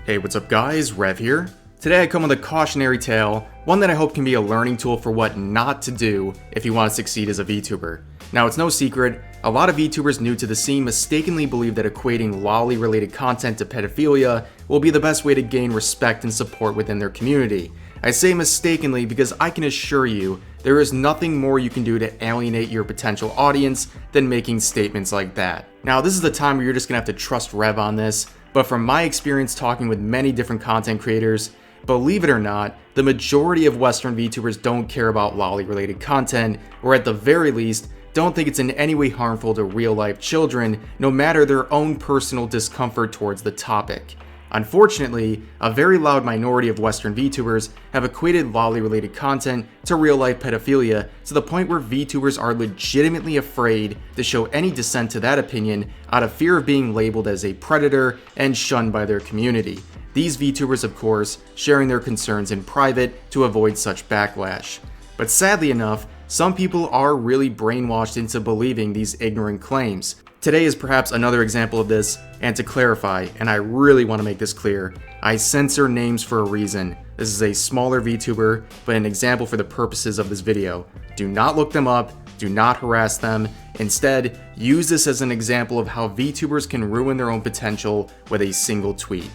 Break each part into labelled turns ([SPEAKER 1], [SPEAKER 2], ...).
[SPEAKER 1] Hey, what's up guys, Rev here. Today I come with a cautionary tale, one that I hope can be a learning tool for what not to do if you want to succeed as a VTuber. Now it's no secret, a lot of VTubers new to the scene mistakenly believe that equating lolly related content to pedophilia will be the best way to gain respect and support within their community. I say mistakenly because I can assure you there is nothing more you can do to alienate your potential audience than making statements like that. Now this is the time where you're just gonna have to trust Rev on this, but from my experience talking with many different content creators, believe it or not, the majority of Western VTubers don't care about lolly related content, or at the very least, don't think it's in any way harmful to real life children, no matter their own personal discomfort towards the topic. Unfortunately, a very loud minority of Western VTubers have equated lolly related content to real life pedophilia to the point where VTubers are legitimately afraid to show any dissent to that opinion out of fear of being labeled as a predator and shunned by their community. These VTubers, of course, sharing their concerns in private to avoid such backlash. But sadly enough, some people are really brainwashed into believing these ignorant claims. Today is perhaps another example of this, and to clarify, and I really want to make this clear, I censor names for a reason. This is a smaller VTuber, but an example for the purposes of this video. Do not look them up, do not harass them, instead, use this as an example of how VTubers can ruin their own potential with a single tweet.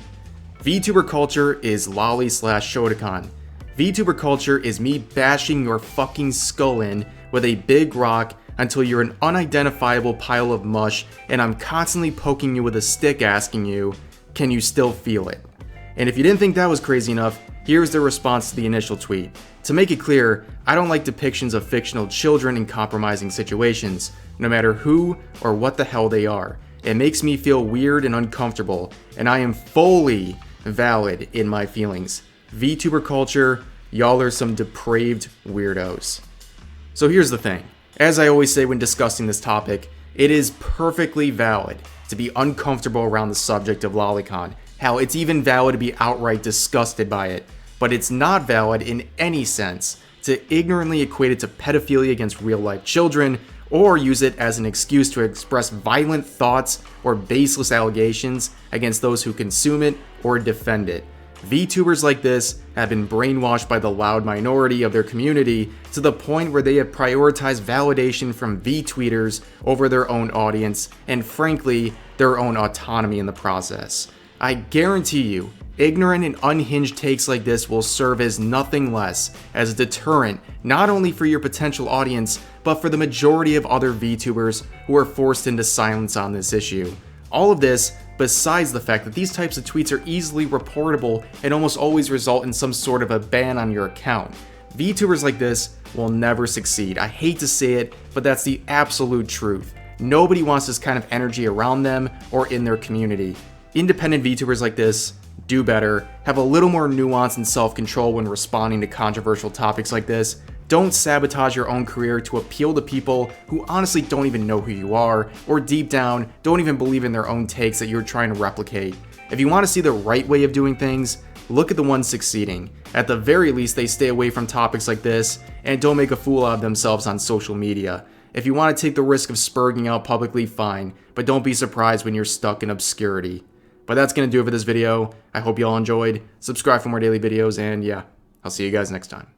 [SPEAKER 1] VTuber culture is lolly/Shotokan. VTuber culture is me bashing your fucking skull in with a big rock until you're an unidentifiable pile of mush and I'm constantly poking you with a stick asking you, can you still feel it? And if you didn't think that was crazy enough, here's the response to the initial tweet. To make it clear, I don't like depictions of fictional children in compromising situations, no matter who or what the hell they are. It makes me feel weird and uncomfortable, and I am fully valid in my feelings. VTuber culture, y'all are some depraved weirdos. So here's the thing. As I always say when discussing this topic, it is perfectly valid to be uncomfortable around the subject of lolicon. Hell, it's even valid to be outright disgusted by it. But it's not valid in any sense to ignorantly equate it to pedophilia against real life children, or use it as an excuse to express violent thoughts or baseless allegations against those who consume it or defend it. VTubers like this have been brainwashed by the loud minority of their community to the point where they have prioritized validation from VTweeters over their own audience and frankly, their own autonomy in the process. I guarantee you, ignorant and unhinged takes like this will serve as nothing less as a deterrent not only for your potential audience, but for the majority of other VTubers who are forced into silence on this issue. All of this besides the fact that these types of tweets are easily reportable and almost always result in some sort of a ban on your account. VTubers like this will never succeed. I hate to say it, but that's the absolute truth. Nobody wants this kind of energy around them or in their community. Independent VTubers like this do better, have a little more nuance and self-control when responding to controversial topics like this. Don't sabotage your own career to appeal to people who honestly don't even know who you are, or deep down, don't even believe in their own takes that you're trying to replicate. If you want to see the right way of doing things, look at the ones succeeding. At the very least, they stay away from topics like this, and don't make a fool out of themselves on social media. If you want to take the risk of spurging out publicly, fine, but don't be surprised when you're stuck in obscurity. But that's going to do it for this video. I hope you all enjoyed. Subscribe for more daily videos, and yeah, I'll see you guys next time.